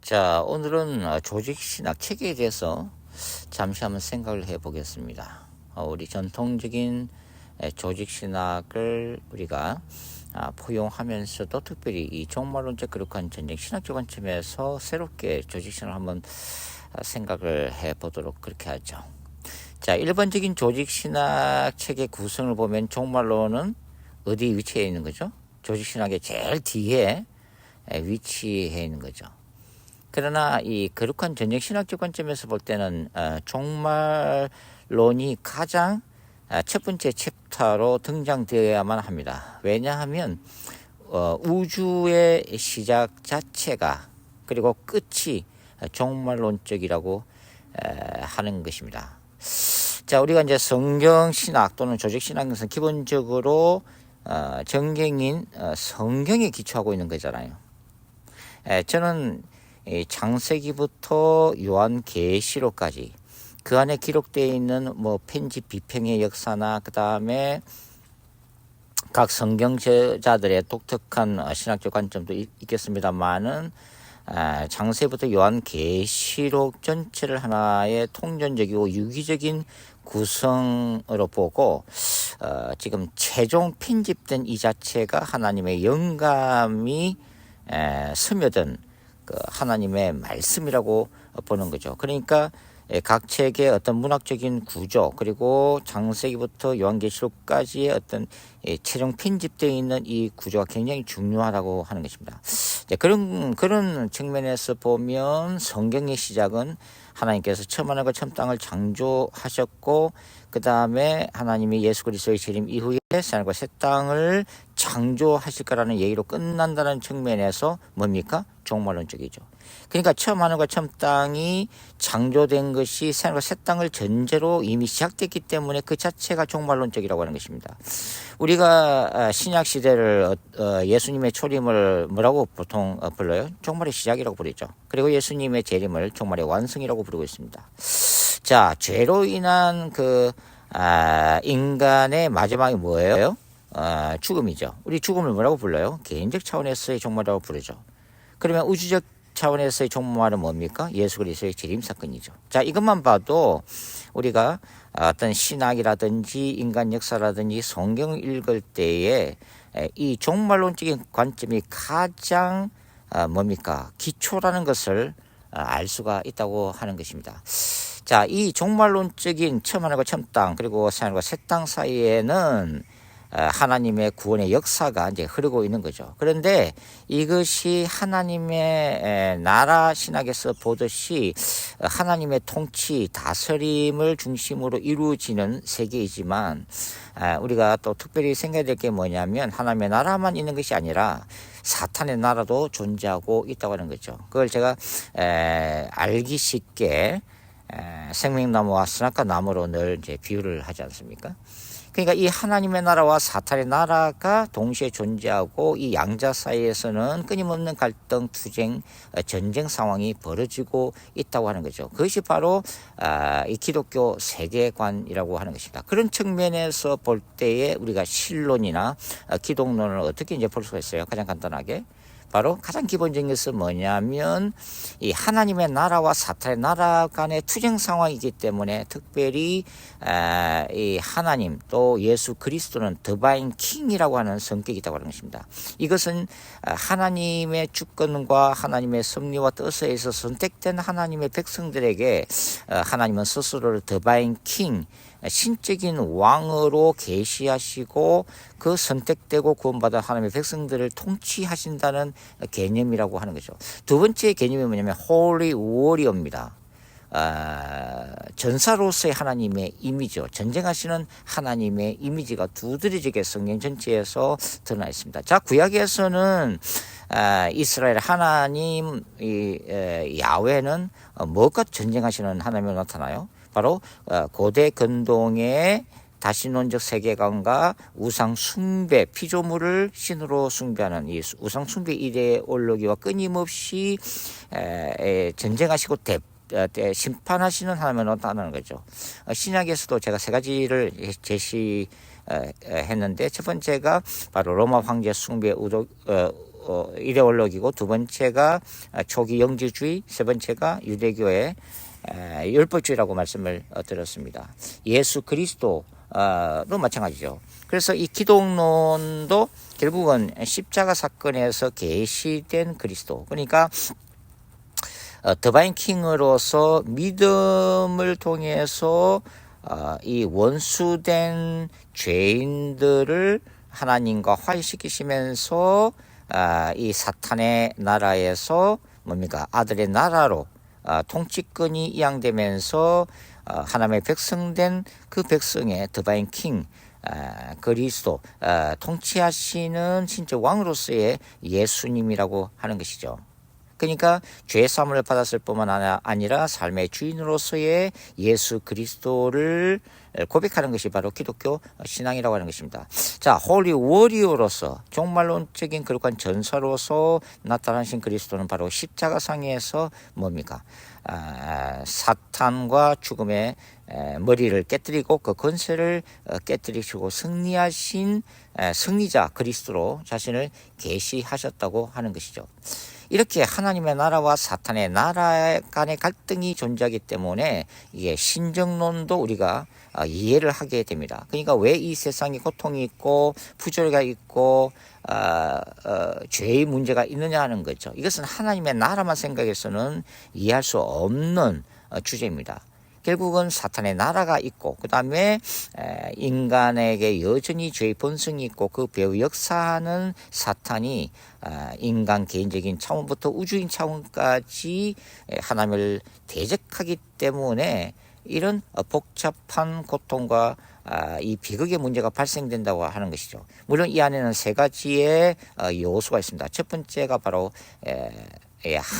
자, 오늘은 조직신학 체계에 대해서 잠시 한번 생각을 해보겠습니다. 우리 전통적인 조직신학을 우리가 포용하면서도 특별히 이 종말론적 거룩한 전쟁 신학적 관점에서 새롭게 조직신학을 한번 생각을 해보도록 그렇게 하죠. 자, 일반적인 조직신학 체계 구성을 보면 종말론은 어디 위치해 있는 거죠? 조직신학의 제일 뒤에 위치해 있는 거죠. 그러나 이 거룩한 전쟁 신학적 관점에서 볼 때는 종말론이 가장 첫 번째 챕터로 등장되어야만 합니다. 왜냐하면 우주의 시작 자체가 그리고 끝이 종말론적이라고 하는 것입니다. 자, 우리가 이제 성경 신학 또는 조직 신학에서 기본적으로 정경인 성경에 기초하고 있는 거잖아요. 저는 창세기부터 요한계시록까지 그 안에 기록되어 있는 편집 비평의 역사나 그 다음에 각 성경저자들의 독특한 신학적 관점도 있겠습니다만은 창세부터 요한계시록 전체를 하나의 통전적이고 유기적인 구성으로 보고 지금 최종 편집된 이 자체가 하나님의 영감이 스며든 그 하나님의 말씀이라고 보는 거죠. 그러니까 각 책의 어떤 문학적인 구조 그리고 창세기부터 요한계시록까지의 어떤 최종 편집되어 있는 이 구조가 굉장히 중요하다고 하는 것입니다. 그런 측면에서 보면 성경의 시작은 하나님께서 처음 하늘과 처음 땅을 창조하셨고 그 다음에 하나님이 예수 그리스도의 재림 이후에 새 하늘과 새 땅을 창조하실 거라는 얘기로 끝난다는 측면에서 뭡니까? 종말론적이죠. 그러니까 처음 하늘과 처음 땅이 창조된 것이 새 하늘과 새 땅을 전제로 이미 시작됐기 때문에 그 자체가 종말론적이라고 하는 것입니다. 우리가 신약 시대를 예수님의 초림을 뭐라고 보통 불러요? 종말의 시작이라고 부르죠. 그리고 예수님의 재림을 종말의 완성이라고 부르고 있습니다. 자, 죄로 인한 인간의 마지막이 뭐예요? 죽음이죠. 우리 죽음을 뭐라고 불러요? 개인적 차원에서의 종말이라고 부르죠. 그러면 우주적 차원에서의 종말은 뭡니까? 예수 그리스도의 재림 사건이죠. 자, 이것만 봐도 우리가 어떤 신학이라든지 인간 역사라든지 성경을 읽을 때에 이 종말론적인 관점이 가장 뭡니까? 기초라는 것을 알 수가 있다고 하는 것입니다. 자, 이 종말론적인 처음 하늘과 처음 땅 그리고 새 하늘과 새 땅 사이에는 하나님의 구원의 역사가 이제 흐르고 있는 거죠. 그런데 이것이 하나님의 나라 신학에서 보듯이 하나님의 통치, 다스림을 중심으로 이루어지는 세계이지만 우리가 또 특별히 생각해야 될 게 뭐냐면 하나님의 나라만 있는 것이 아니라 사탄의 나라도 존재하고 있다고 하는 거죠. 그걸 제가 알기 쉽게 생명나무와 선악과 나무로 늘 이제 비유를 하지 않습니까? 그러니까 이 하나님의 나라와 사탄의 나라가 동시에 존재하고 이 양자 사이에서는 끊임없는 갈등, 투쟁, 전쟁 상황이 벌어지고 있다고 하는 거죠. 그것이 바로 이 기독교 세계관이라고 하는 것입니다. 그런 측면에서 볼 때에 우리가 신론이나 기독론을 어떻게 이제 볼 수가 있어요? 가장 간단하게. 바로 가장 기본적인 것은 뭐냐면 이 하나님의 나라와 사탄의 나라 간의 투쟁 상황이기 때문에 특별히 이 하나님 또 예수 그리스도는 더바인 킹이라고 하는 성격이 있다고 하는 것입니다. 이것은 하나님의 주권과 하나님의 섭리와 뜻에 있어서 선택된 하나님의 백성들에게 하나님은 스스로를 더바인 킹 신적인 왕으로 계시하시고 그 선택되고 구원받은 하나님의 백성들을 통치하신다는 개념이라고 하는 거죠. 두 번째 개념이 뭐냐면 홀리 워리어입니다. 전사로서의 하나님의 이미지요. 전쟁하시는 하나님의 이미지가 두드러지게 성경 전체에서 드러나 있습니다. 자, 구약에서는 이스라엘 하나님 야훼는 무엇과 전쟁하시는 하나님으로 나타나요? 바로 고대 근동의 다신론적 세계관과 우상 숭배, 피조물을 신으로 숭배하는 이 우상 숭배 이데올로기와 끊임없이 전쟁하시고 심판하시는 하나님으로 나타나는 거죠. 신약에서도 제가 세 가지를 제시했는데 첫 번째가 바로 로마 황제 숭배 이데올로기고, 두 번째가 초기 영지주의, 세 번째가 유대교의 율법주의라고 말씀을 드렸습니다. 예수 그리스도로 마찬가지죠. 그래서 이 기독론도 결국은 십자가 사건에서 계시된 그리스도, 그러니까 더바인 킹으로서 믿음을 통해서 이 원수된 죄인들을 하나님과 화해시키시면서 이 사탄의 나라에서 뭡니까? 아들의 나라로 통치권이 이양되면서 하나님의 백성된 그 백성의 더바인 킹, 그리스도, 통치하시는 진짜 왕으로서의 예수님이라고 하는 것이죠. 그러니까 죄 사함을 받았을 뿐만 아니라 삶의 주인으로서의 예수 그리스도를 고백하는 것이 바로 기독교 신앙이라고 하는 것입니다. 자, 홀리 워리어로서 종말론적인 그러한 전사로서 나타나신 그리스도는 바로 십자가상에서 뭡니까? 사탄과 죽음의 머리를 깨뜨리고 그 권세를 깨뜨리시고 승리하신 승리자 그리스도로 자신을 계시하셨다고 하는 것이죠. 이렇게 하나님의 나라와 사탄의 나라 간의 갈등이 존재하기 때문에 이게 신정론도 우리가 이해를 하게 됩니다. 그러니까 왜 이 세상에 고통이 있고 부조리가 있고 죄의 문제가 있느냐 하는 거죠. 이것은 하나님의 나라만 생각해서는 이해할 수 없는 주제입니다. 결국은 사탄의 나라가 있고 그 다음에 인간에게 여전히 죄의 본성이 있고 그 배후 역사하는 사탄이 인간 개인적인 차원부터 우주인 차원까지 하나님을 대적하기 때문에 이런 복잡한 고통과 이 비극의 문제가 발생된다고 하는 것이죠. 물론 이 안에는 세 가지의 요소가 있습니다. 첫 번째가 바로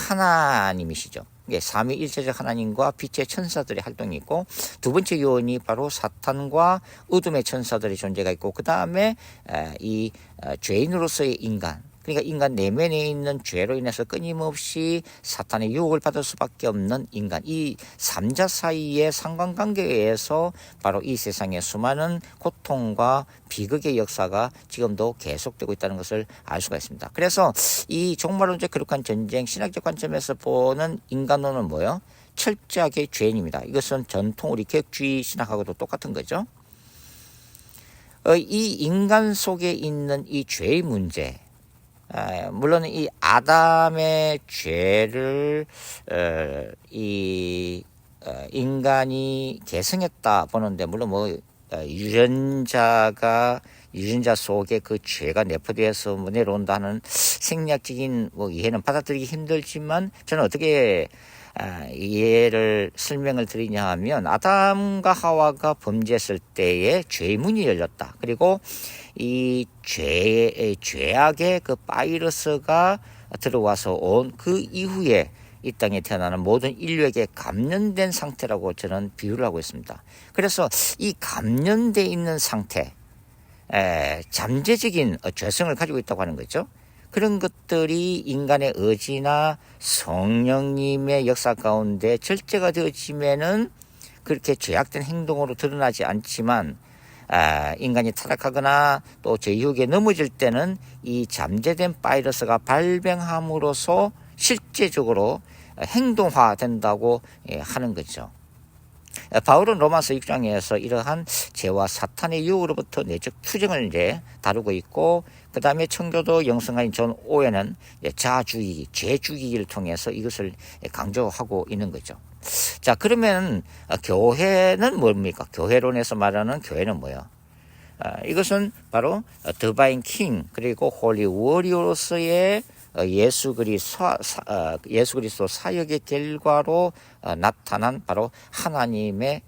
하나님이시죠. 삼위일체적 하나님과 빛의 천사들의 활동이 있고, 두 번째 요인이 바로 사탄과 어둠의 천사들의 존재가 있고, 그 다음에 이 죄인으로서의 인간, 그러니까 인간 내면에 있는 죄로 인해서 끊임없이 사탄의 유혹을 받을 수밖에 없는 인간, 이 삼자 사이의 상관관계에 의해서 바로 이 세상의 수많은 고통과 비극의 역사가 지금도 계속되고 있다는 것을 알 수가 있습니다. 그래서 이 종말론적 거룩한 전쟁, 신학적 관점에서 보는 인간론은 뭐예요? 철저하게 죄인입니다. 이것은 전통 우리 개혁주의 신학하고도 똑같은 거죠. 이 인간 속에 있는 이 죄의 문제, 물론 이 아담의 죄를 인간이 계승했다 보는데, 물론 뭐 유전자 속에 그 죄가 내포되어서 내려온다는 생략적인 이해는 받아들이기 힘들지만, 저는 어떻게 이해를 설명을 드리냐 하면, 아담과 하와가 범죄했을 때에 죄의 문이 열렸다. 그리고 이 죄악의 그 바이러스가 들어와서 온 그 이후에 이 땅에 태어나는 모든 인류에게 감염된 상태라고 저는 비유를 하고 있습니다. 그래서 이 감염되어 있는 상태, 잠재적인 죄성을 가지고 있다고 하는 거죠. 그런 것들이 인간의 의지나 성령님의 역사 가운데 절제가 되어지면은 그렇게 죄악된 행동으로 드러나지 않지만, 인간이 타락하거나 또 죄유혹에 넘어질 때는 이 잠재된 바이러스가 발병함으로써 실제적으로 행동화된다고 하는 거죠. 바울은 로마서 6장에서 이러한 죄와 사탄의 유혹으로부터 내적 투쟁을 다루고 있고, 그 다음에 청교도 영성가인 존 오웬은 자아 죽이기, 죄 죽이기를 통해서 이것을 강조하고 있는 거죠. 자, 그러면 교회는 뭡니까? 교회론에서 말하는 교회는 뭐예요? 이것은 바로 더바인 킹, 그리고 홀리 워리어로서의 예수 그리스도 사역의 결과로 나타난 바로 하나님의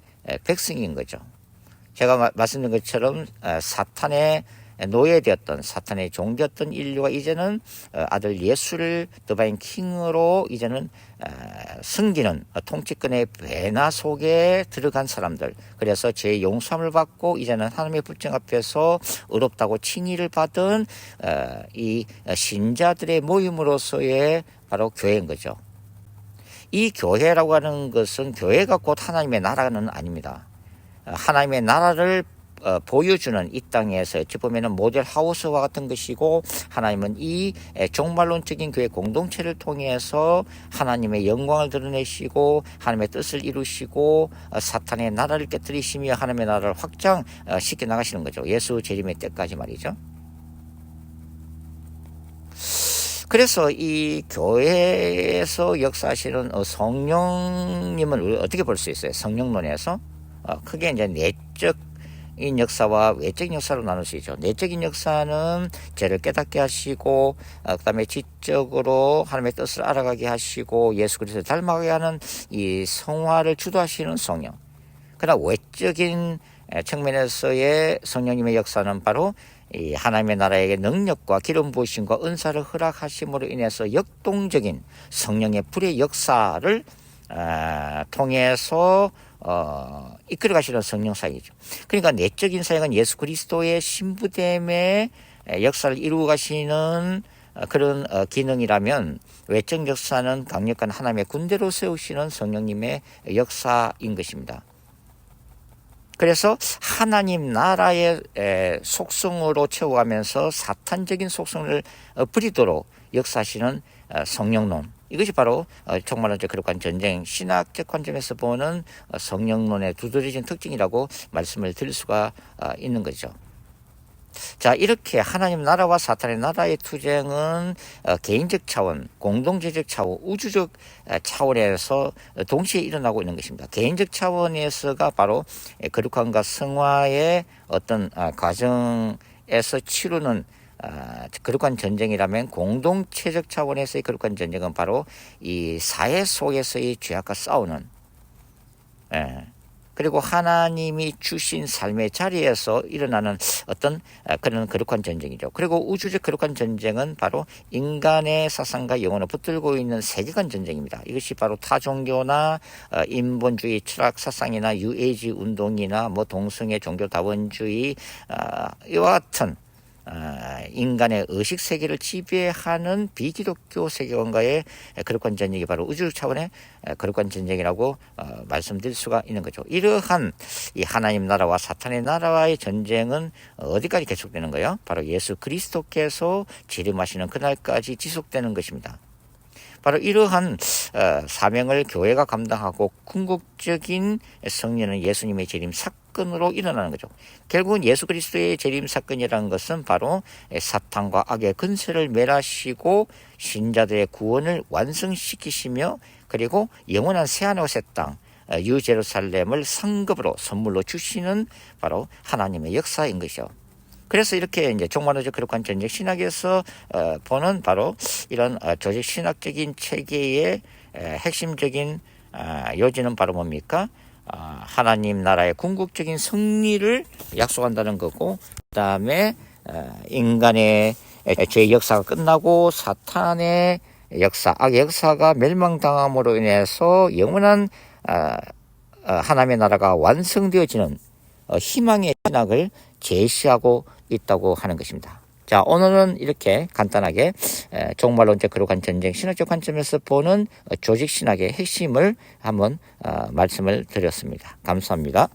백성인 거죠. 제가 말씀드린 것처럼 사탄의 노예되었던, 사탄의 종되었던 인류가 이제는 아들 예수를 더바인 킹으로 이제는 섬기는 통치권의 배나 속에 들어간 사람들, 그래서 죄의 용서함을 받고 이제는 하나님의 불정 앞에서 의롭다고 칭의를 받은 이 신자들의 모임으로서의 바로 교회인 거죠. 이 교회라고 하는 것은 교회가 곧 하나님의 나라는 아닙니다. 하나님의 나라를 보여주는 이 땅에서 어찌 보면 모델 하우스와 같은 것이고, 하나님은 이 종말론적인 교회 공동체를 통해서 하나님의 영광을 드러내시고 하나님의 뜻을 이루시고 사탄의 나라를 깨뜨리시며 하나님의 나라를 확장시켜 나가시는 거죠. 예수 재림의 때까지 말이죠. 그래서 이 교회에서 역사하시는 성령님을 어떻게 볼 수 있어요? 성령론에서 크게 이제 내적인 역사와 외적인 역사로 나눌 수 있죠. 내적인 역사는 죄를 깨닫게 하시고 그다음에 지적으로 하나님의 뜻을 알아가게 하시고 예수 그리스도를 닮아가게 하는 이 성화를 주도하시는 성령. 그러나 외적인 측면에서의 성령님의 역사는 바로 이 하나님의 나라에게 능력과 기름 부으심과 은사를 허락하심으로 인해서 역동적인 성령의 불의 역사를 통해서 이끌어 가시는 성령 사역이죠. 그러니까 내적인 사역은 예수 그리스도의 신부됨의 역사를 이루어 가시는 그런 기능이라면, 외적 역사는 강력한 하나님의 군대로 세우시는 성령님의 역사인 것입니다. 그래서 하나님 나라의 속성으로 채워가면서 사탄적인 속성을 버리도록 역사하시는 성령론, 이것이 바로 종말론적 거룩한 전쟁, 신학적 관점에서 보는 성령론의 두드러진 특징이라고 말씀을 드릴 수가 있는 거죠. 자, 이렇게 하나님 나라와 사탄의 나라의 투쟁은 개인적 차원, 공동체적 차원, 우주적 차원에서 동시에 일어나고 있는 것입니다. 개인적 차원에서가 바로 거룩함과 성화의 어떤 과정에서 치르는 거룩한 전쟁이라면, 공동체적 차원에서의 거룩한 전쟁은 바로 이 사회 속에서의 죄악과 싸우는, 그리고 하나님이 주신 삶의 자리에서 일어나는 어떤 그런 거룩한 전쟁이죠. 그리고 우주적 거룩한 전쟁은 바로 인간의 사상과 영혼을 붙들고 있는 세계관 전쟁입니다. 이것이 바로 타종교나 인본주의 철학 사상이나 유에이지 운동이나 동성애 종교 다원주의 이와 같은 인간의 의식 세계를 지배하는 비기독교 세계관과의 거룩한 전쟁이 바로 우주 차원의 거룩한 전쟁이라고 말씀드릴 수가 있는 거죠. 이러한 이 하나님 나라와 사탄의 나라와의 전쟁은 어디까지 계속되는 거예요? 바로 예수 그리스도께서 재림하시는 그날까지 지속되는 것입니다. 바로 이러한 사명을 교회가 감당하고 궁극적인 승리는 예수님의 재림 사건으로 일어나는 거죠. 결국은 예수 그리스도의 재림 사건이라는 것은 바로 사탄과 악의 근세를 멸하시고 신자들의 구원을 완성시키시며, 그리고 영원한 새하늘과 새 땅, 유제루살렘을 상급으로 선물로 주시는 바로 하나님의 역사인 것이죠. 그래서 이렇게 이제 종말론적 거룩한 전쟁 신학에서 보는 바로 이런 조직 신학적인 체계의 핵심적인 요지는 바로 뭡니까? 하나님 나라의 궁극적인 승리를 약속한다는 거고, 그 다음에 인간의 죄의 역사가 끝나고 사탄의 역사, 악의 역사가 멸망당함으로 인해서 영원한 하나님의 나라가 완성되어지는 희망의 신학을 제시하고 있다고 하는 것입니다. 자, 오늘은 이렇게 간단하게 종말론적 거룩한 전쟁 신학적 관점에서 보는 조직 신학의 핵심을 한번 말씀을 드렸습니다. 감사합니다.